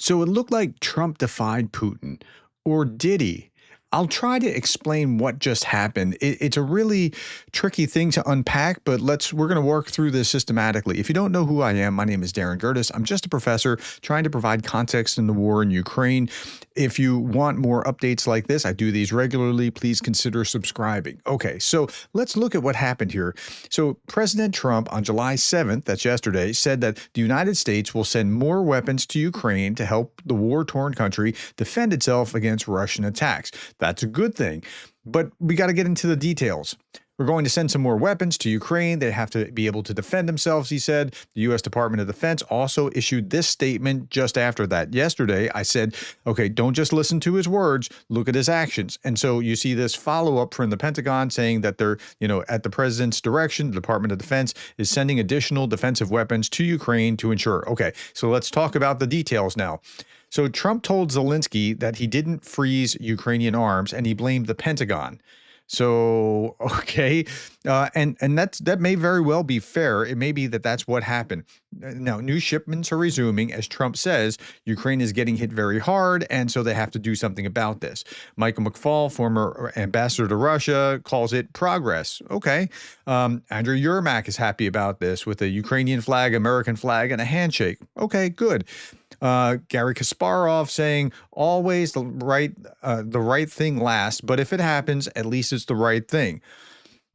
So it looked like Trump defied Putin. Or did he? I'll try to explain what just happened. It's a really tricky thing to unpack, but we're going to work through this systematically. If you don't know who I am, my name is Gerdes. I'm just a professor trying to provide context in the war in Ukraine. If you want more updates like this, I do these regularly. Please consider subscribing. Okay, so let's look at what happened here. So President Trump on July 7th, that's yesterday, said that the United States will send more weapons to Ukraine to help the war-torn country defend itself against Russian attacks. That's a good thing, but we got to get into the details. We're going to send some more weapons to Ukraine. They have to be able to defend themselves, he said. The U.S. Department of Defense also issued this statement just after that. Yesterday, I said, okay, don't just listen to his words, look at his actions. And so you see this follow-up from the Pentagon saying that they're, at the president's direction, the Department of Defense is sending additional defensive weapons to Ukraine to ensure. Okay, so let's talk about the details now. So Trump told Zelensky that he didn't freeze Ukrainian arms and he blamed the Pentagon. So, okay, and that may very well be fair. It may be that that's what happened. Now, new shipments are resuming. As Trump says, Ukraine is getting hit very hard, and so they have to do something about this. Michael McFaul, former ambassador to Russia, calls it progress. Okay. Andrew Yermak is happy about this with a Ukrainian flag, American flag, and a handshake. Okay, good. Gary Kasparov saying always the right thing last, but if it happens, at least it's the right thing.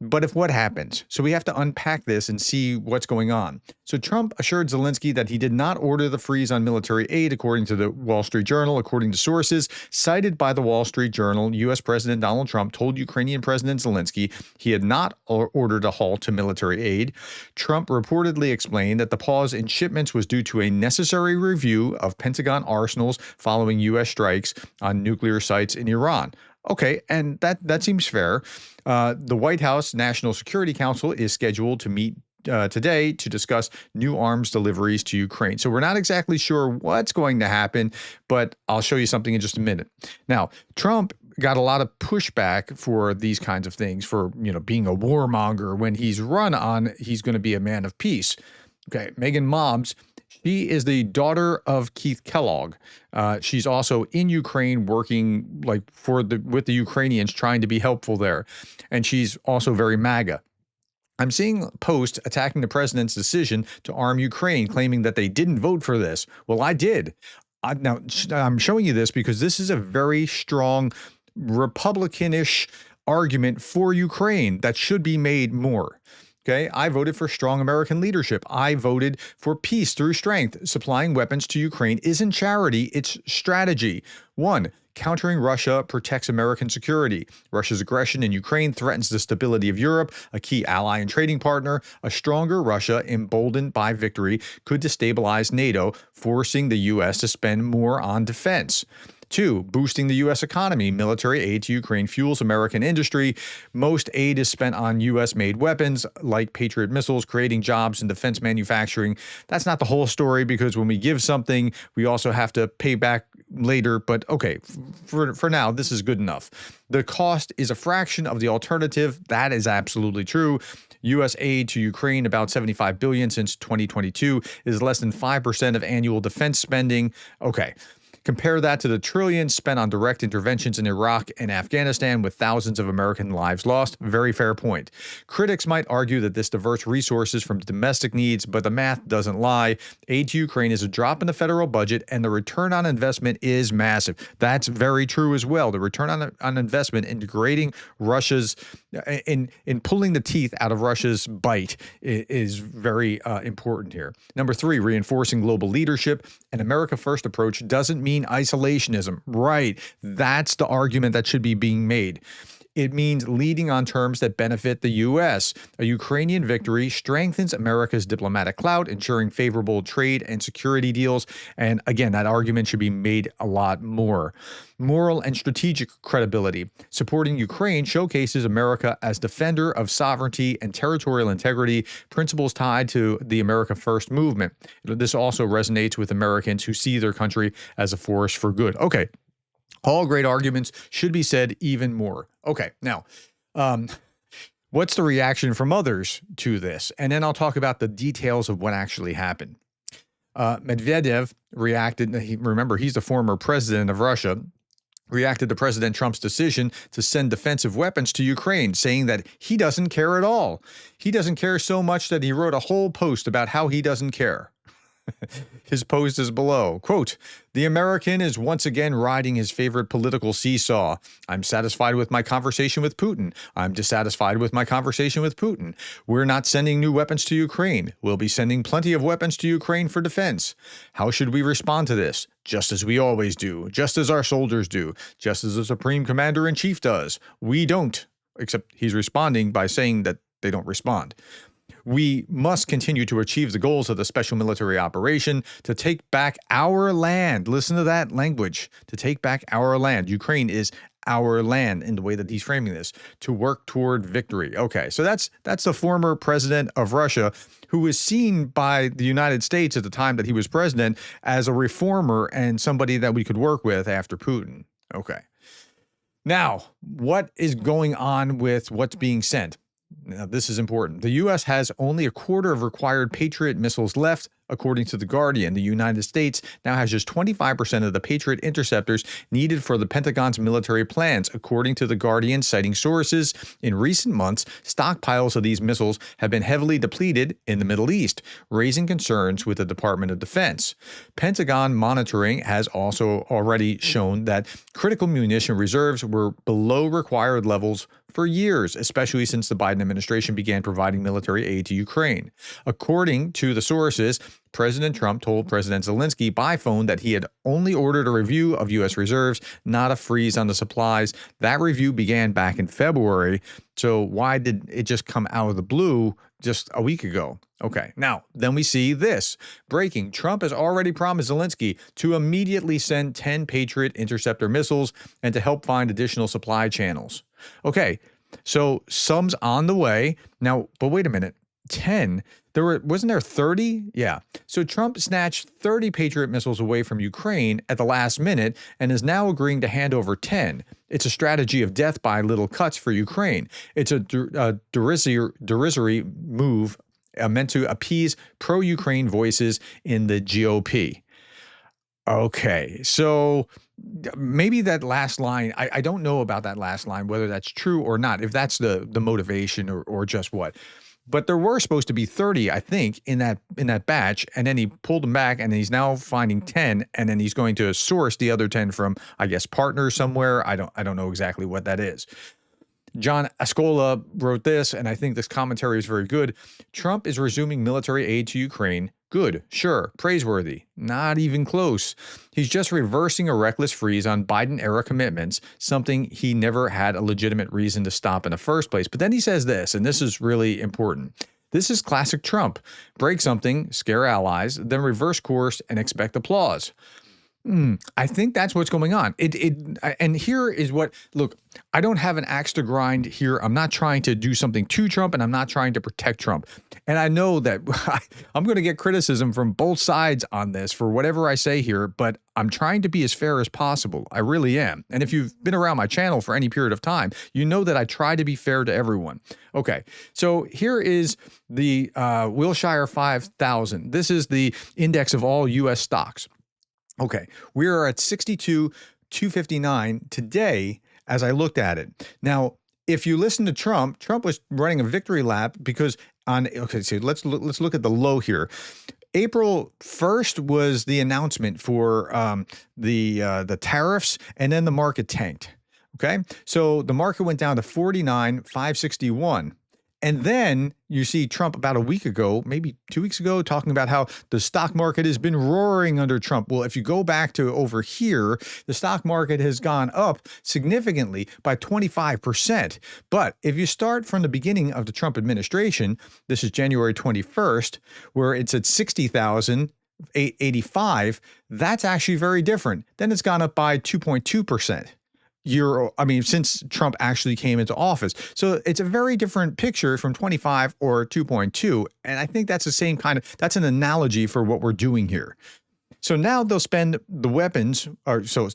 But if what happens? So we have to unpack this and see what's going on. So Trump assured Zelensky that he did not order the freeze on military aid, according to the Wall Street Journal. According to sources cited by the Wall Street Journal, U.S. President Donald Trump told Ukrainian President Zelensky he had not ordered a halt to military aid. Trump reportedly explained that the pause in shipments was due to a necessary review of Pentagon arsenals following U.S. strikes on nuclear sites in Iran. Okay, and that seems fair. The White House National Security Council is scheduled to meet today to discuss new arms deliveries to Ukraine. So we're not exactly sure what's going to happen, but I'll show you something in just a minute. Now, Trump got a lot of pushback for these kinds of things, for being a warmonger when he's run on he's going to be a man of peace. Okay, Megan Mobbs. She is the daughter of Keith Kellogg. She's also in Ukraine working with the Ukrainians, trying to be helpful there. And she's also very MAGA. I'm seeing posts attacking the president's decision to arm Ukraine, claiming that they didn't vote for this. Well, I did. Now, I'm showing you this because this is a very strong Republican-ish argument for Ukraine that should be made more. Okay, I voted for strong American leadership. I voted for peace through strength. Supplying weapons to Ukraine isn't charity, it's strategy. 1. Countering Russia protects American security. Russia's aggression in Ukraine threatens the stability of Europe, a key ally and trading partner. A stronger Russia, emboldened by victory, could destabilize NATO, forcing the U.S. to spend more on defense. 2, boosting the U.S. economy. Military aid to Ukraine fuels American industry. Most aid is spent on U.S.-made weapons like Patriot missiles, creating jobs in defense manufacturing. That's not the whole story, because when we give something, we also have to pay back later. But okay, for now, this is good enough. The cost is a fraction of the alternative. That is absolutely true. U.S. aid to Ukraine, about $75 billion since 2022, is less than 5% of annual defense spending. Okay. Compare that to the trillions spent on direct interventions in Iraq and Afghanistan, with thousands of American lives lost. Very fair point. Critics might argue that this diverts resources from domestic needs, but the math doesn't lie. Aid to Ukraine is a drop in the federal budget, and the return on investment is massive. That's very true as well. The return on investment in degrading Russia's, in pulling the teeth out of Russia's bite is very important here. Number 3, reinforcing global leadership. An America First approach doesn't mean isolationism. Right. That's the argument that should be being made. It means leading on terms that benefit the U.S. A Ukrainian victory strengthens America's diplomatic clout, ensuring favorable trade and security deals. And again, that argument should be made a lot more. Moral and strategic credibility. Supporting Ukraine showcases America as defender of sovereignty and territorial integrity, principles tied to the America First movement. This also resonates with Americans who see their country as a force for good. Okay. All great arguments, should be said even more. Okay, now, what's the reaction from others to this? And then I'll talk about the details of what actually happened. Medvedev reacted. Remember, he's the former president of Russia. Reacted to President Trump's decision to send defensive weapons to Ukraine, saying that he doesn't care at all. He doesn't care so much that he wrote a whole post about how he doesn't care. His post is below. Quote, "The American is once again riding his favorite political seesaw. I'm satisfied with my conversation with Putin. I'm dissatisfied with my conversation with Putin. We're not sending new weapons to Ukraine. We'll be sending plenty of weapons to Ukraine for defense. How should we respond to this? Just as we always do, just as our soldiers do, just as the Supreme Commander-in-Chief does. We don't." Except he's responding by saying that they don't respond. "We must continue to achieve the goals of the special military operation to take back our land." Listen to that language. To take back our land. Ukraine is our land in the way that he's framing this. To work toward victory. Okay, so that's the former president of Russia, who was seen by the United States at the time that he was president as a reformer and somebody that we could work with after Putin. Okay. Now, what is going on with what's being sent? Now, this is important. The U.S. has only a quarter of required Patriot missiles left, according to The Guardian. The United States now has just 25% of the Patriot interceptors needed for the Pentagon's military plans, according to The Guardian, citing sources. In recent months, stockpiles of these missiles have been heavily depleted in the Middle East, raising concerns with the Department of Defense. Pentagon monitoring has also already shown that critical munition reserves were below required levels for years, especially since the Biden administration began providing military aid to Ukraine. According to the sources, President Trump told President Zelensky by phone that he had only ordered a review of U.S. reserves, not a freeze on the supplies. That review began back in February. So why did it just come out of the blue just a week ago? Okay, now, then we see this. Breaking. Trump has already promised Zelensky to immediately send 10 Patriot interceptor missiles and to help find additional supply channels. Okay, so some's on the way. Now, but wait a minute. 10? Wasn't there 30? Yeah. So Trump snatched 30 Patriot missiles away from Ukraine at the last minute and is now agreeing to hand over 10. It's a strategy of death by little cuts for Ukraine. It's a derisory move meant to appease pro-Ukraine voices in the GOP. Okay, so maybe that last line, I don't know about that last line, whether that's true or not, if that's the motivation or just what. But there were supposed to be 30, I think, in that batch, and then he pulled them back, and he's now finding 10, and then he's going to source the other 10 from, I guess, partners somewhere. I don't know exactly what that is. John Ascola wrote this, and I think this commentary is very good. Trump is resuming military aid to Ukraine. Good, sure, praiseworthy. Not even close. He's just reversing a reckless freeze on Biden-era commitments, something he never had a legitimate reason to stop in the first place. But then he says this, and this is really important. This is classic Trump. Break something, scare allies, then reverse course and expect applause. I think that's what's going on. And here is what, look, I don't have an axe to grind here. I'm not trying to do something to Trump, and I'm not trying to protect Trump. And I know that I'm going to get criticism from both sides on this for whatever I say here, but I'm trying to be as fair as possible. I really am. And if you've been around my channel for any period of time, you know that I try to be fair to everyone. Okay, so here is the Wilshire 5000. This is the index of all U.S. stocks. Okay, we are at 62,259 today as I looked at it. Now, if you listen to Trump was running a victory lap because so let's look at the low here. April 1st was the announcement for the tariffs, and then the market tanked. Okay, so the market went down to 49,561. And then you see Trump about a week ago, maybe 2 weeks ago, talking about how the stock market has been roaring under Trump. Well, if you go back to over here, the stock market has gone up significantly by 25%. But if you start from the beginning of the Trump administration, this is January 21st, where it's at 60,885, that's actually very different. Then it's gone up by 2.2%. Since Trump actually came into office. So it's a very different picture from 25 or 2.2. And I think that's the same that's an analogy for what we're doing here. So now they'll spend the weapons,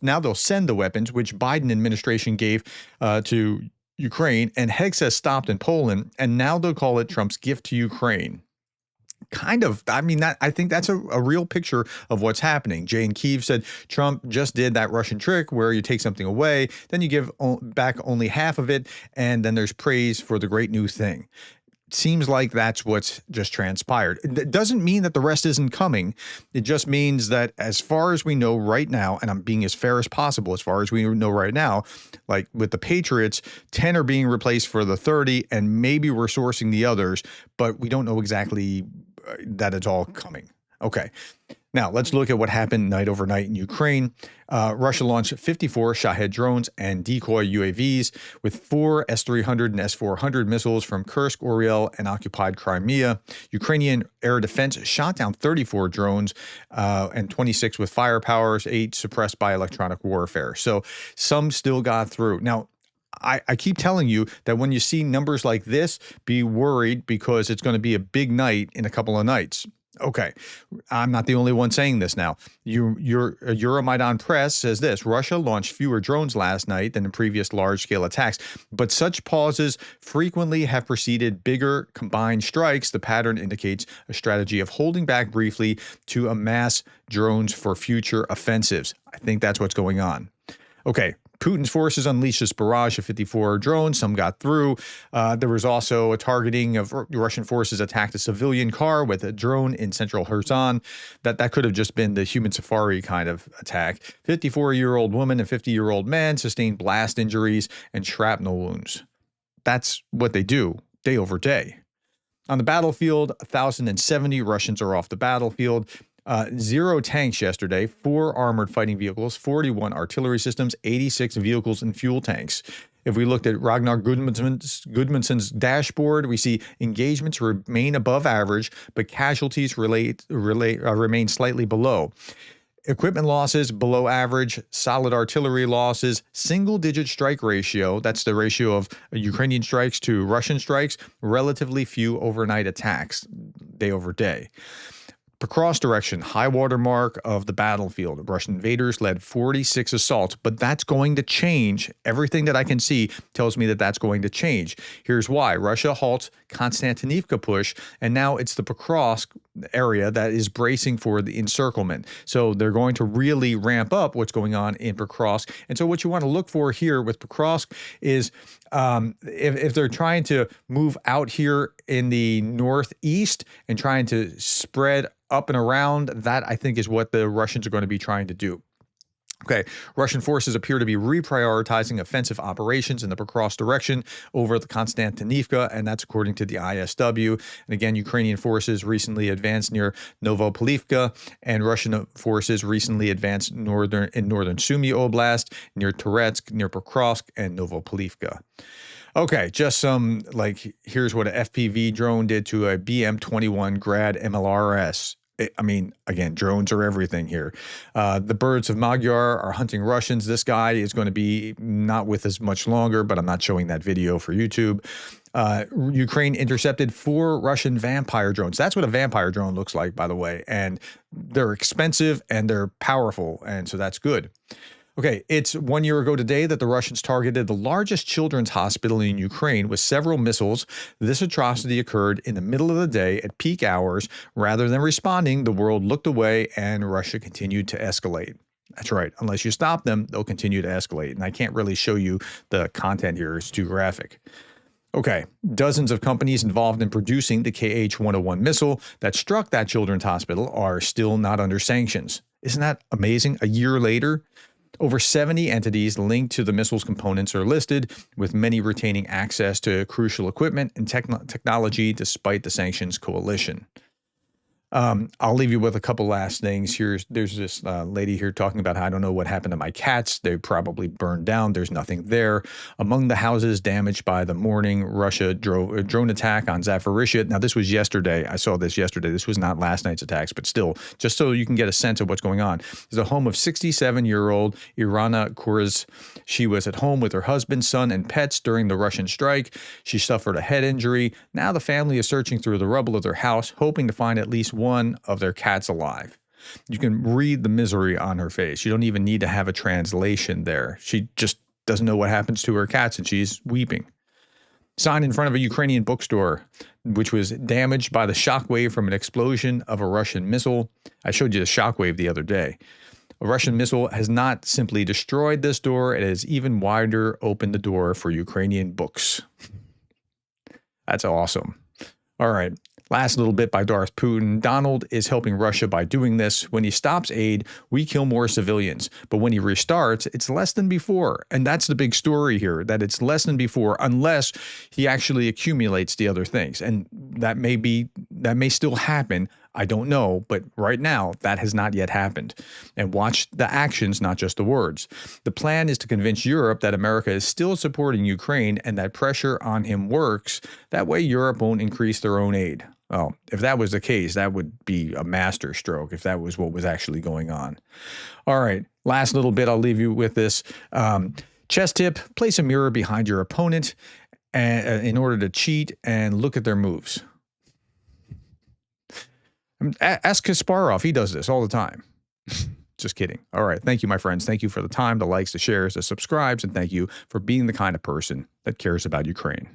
now they'll send the weapons, which Biden administration gave to Ukraine, and Hexas stopped in Poland, and now they'll call it Trump's gift to Ukraine. Kind of. I mean, I think that's a real picture of what's happening. Jay in Kiev said Trump just did that Russian trick where you take something away, then you give back only half of it, and then there's praise for the great new thing. Seems like that's what's just transpired. It doesn't mean that the rest isn't coming. It just means that as far as we know right now, and I'm being as fair as possible, as far as we know right now, like with the Patriots, 10 are being replaced for the 30, and maybe we're sourcing the others, but we don't know exactly that it's all coming. Okay. Now, let's look at what happened night overnight in Ukraine. Russia launched 54 Shahed drones and decoy UAVs with 4 S-300 and S-400 missiles from Kursk, Oriel, and occupied Crimea. Ukrainian air defense shot down 34 drones and 26 with firepower, 8 suppressed by electronic warfare. So some still got through. Now, I keep telling you that when you see numbers like this, be worried because it's going to be a big night in a couple of nights. Okay, I'm not the only one saying this now. Your Euromaidan Press says this: Russia launched fewer drones last night than in previous large-scale attacks, but such pauses frequently have preceded bigger combined strikes. The pattern indicates a strategy of holding back briefly to amass drones for future offensives. I think that's what's going on. Okay. Putin's forces unleashed this barrage of 54 drones. Some got through. There was also a targeting of Russian forces attacked a civilian car with a drone in central Kherson. That could have just been the human safari kind of attack. 54-year-old woman and 50-year-old man sustained blast injuries and shrapnel wounds. That's what they do day over day. On the battlefield, 1,070 Russians are off the battlefield. 0 tanks yesterday, 4 armored fighting vehicles, 41 artillery systems, 86 vehicles and fuel tanks. If we looked at Ragnar Gudmundsson's dashboard, we see engagements remain above average, but casualties remain slightly below. Equipment losses below average, solid artillery losses, single-digit strike ratio, that's the ratio of Ukrainian strikes to Russian strikes, relatively few overnight attacks day over day. Across direction, high water mark of the battlefield. Russian invaders led 46 assaults, but that's going to change. Everything that I can see tells me that that's going to change. Here's why. Russia halts Konstantinivka push, and now it's the Pokrovsk area that is bracing for the encirclement. So they're going to really ramp up what's going on in Pokrovsk. And so what you want to look for here with Pokrovsk is if they're trying to move out here in the northeast and trying to spread up and around, that I think is what the Russians are going to be trying to do. Okay, Russian forces appear to be reprioritizing offensive operations in the Pokrovsk direction over the Konstantinivka, and that's according to the ISW. And again, Ukrainian forces recently advanced near Novopolivka, and Russian forces recently advanced in northern Sumy Oblast, near Toretsk, near Pokrovsk, and Novopolivka. Okay, just some, here's what an FPV drone did to a BM-21 Grad MLRS. I mean, again, drones are everything here. The birds of Magyar are hunting Russians. This guy is going to be not with us much longer, but I'm not showing that video for YouTube. Ukraine intercepted 4 Russian vampire drones. That's what a vampire drone looks like, by the way. And they're expensive and they're powerful. And so that's good. Okay, it's 1 year ago today that the Russians targeted the largest children's hospital in Ukraine with several missiles. This atrocity occurred in the middle of the day at peak hours. Rather than responding, the world looked away and Russia continued to escalate. That's right. Unless you stop them, they'll continue to escalate. And I can't really show you the content here. It's too graphic. Okay, dozens of companies involved in producing the KH-101 missile that struck that children's hospital are still not under sanctions. Isn't that amazing? A year later, over 70 entities linked to the missile's components are listed, with many retaining access to crucial equipment and technology despite the sanctions coalition. I'll leave you with a couple last things. There's this lady here talking about how I don't know what happened to my cats. They probably burned down. There's nothing there. Among the houses damaged by the morning Russia drone attack on Zaporizhzhia. Now, this was yesterday. I saw this yesterday. This was not last night's attacks, but still, just so you can get a sense of what's going on. There's a home of 67-year-old Irana Kuriz. She was at home with her husband, son, and pets during the Russian strike. She suffered a head injury. Now the family is searching through the rubble of their house, hoping to find at least one of their cats alive. You can read the misery on her face. You don't even need to have a translation there. She just doesn't know what happens to her cats, and she's weeping. Sign in front of a Ukrainian bookstore. which was damaged by the shockwave from an explosion of a Russian missile. I showed you the shockwave the other day. A Russian missile has not simply destroyed this door, it has even wider opened the door for Ukrainian books. That's awesome. All right. Last little bit by Darth Putin. Donald is helping Russia by doing this. When he stops aid, we kill more civilians. But when he restarts, it's less than before. And that's the big story here, that it's less than before unless he actually accumulates the other things. And that may still happen. I don't know, but right now that has not yet happened. And watch the actions, not just the words. The plan is to convince Europe that America is still supporting Ukraine and that pressure on him works. That way Europe won't increase their own aid. Oh, if that was the case, that would be a master stroke if that was what was actually going on. All right, last little bit, I'll leave you with this. Chess tip, place a mirror behind your opponent in order to cheat and look at their moves. Ask Kasparov. He does this all the time. Just kidding. All right. Thank you, my friends. Thank you for the time, the likes, the shares, the subscribes, and thank you for being the kind of person that cares about Ukraine.